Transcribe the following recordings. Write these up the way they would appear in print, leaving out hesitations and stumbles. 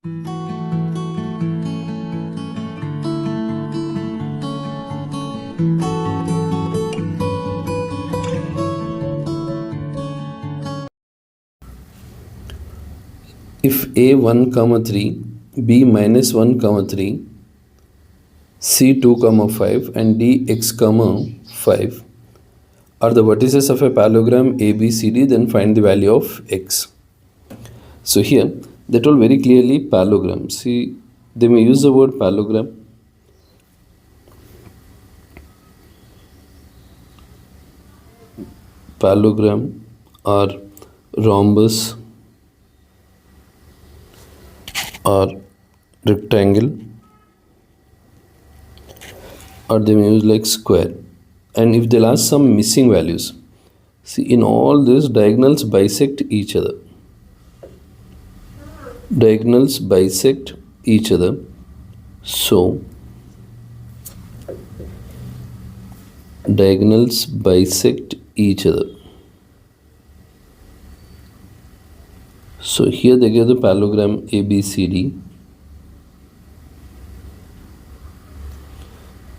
If a 1 comma 3, b minus 1 comma 3, c 2 comma 5 and d x comma 5 are the vertices of a parallelogram ABCD, then find the value of x. So here they told very clearly parallelogram. See, they may use the word parallelogram. Parallelogram or rhombus or rectangle, or they may use like square. And if they'll ask some missing values, see, in all this diagonals bisect each other. Diagonals bisect each other. So diagonals bisect each other. So here they give the parallelogram ABCD.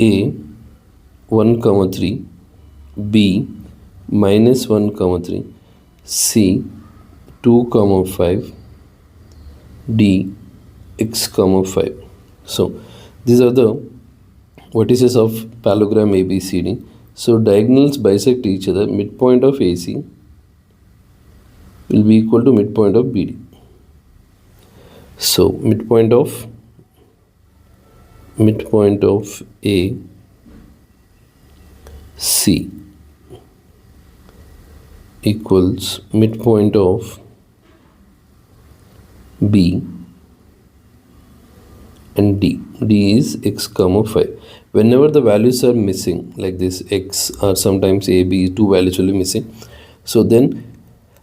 A 1 comma 3, B minus 1 comma 3, C 2 comma 5, D x comma 5. So these are the vertices of parallelogram ABCD. So diagonals bisect each other. Midpoint of AC will be equal to midpoint of BD. So midpoint of A C equals midpoint of B and D. D is x comma 5. Whenever the values are missing like this, x or sometimes A, B, two values will be missing. So then,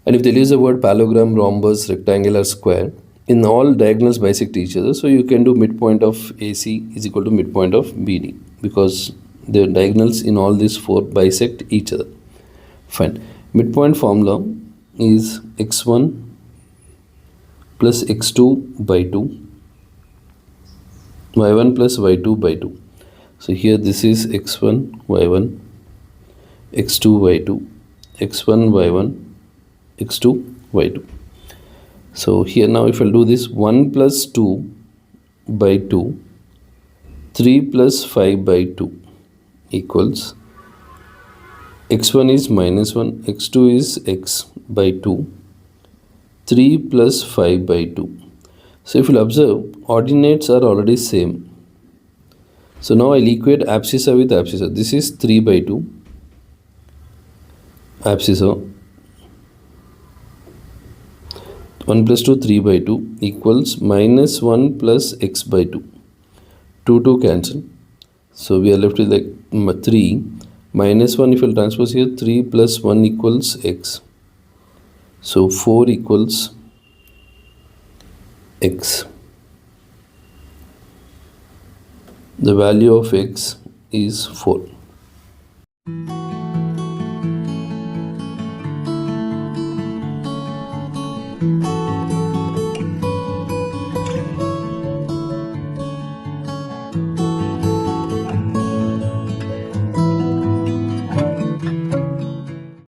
and if they use the word parallelogram, rhombus, rectangle or square, in all diagonals bisect each other. So you can do midpoint of AC is equal to midpoint of BD, because the diagonals in all these four bisect each other. Fine. Midpoint formula is x1 plus x2 by 2, y1 plus y2 by 2. So here this is x1 y1, x2 y2, x1 y1, x2 y2. So here now if I'll do this, 1 plus 2 by 2, 3 plus 5 by 2 equals x1 is minus 1, x2 is x by 2, 3 plus 5 by 2. So if you'll observe, ordinates are already same. So now I'll equate abscissa with abscissa. This is 3 by 2 abscissa. 1 plus 2, 3 by 2 equals minus 1 plus x by 2. 2 cancel. So we are left with like 3 minus 1. If you'll transpose here, 3 plus 1 equals x. So 4 equals x. The value of x is 4.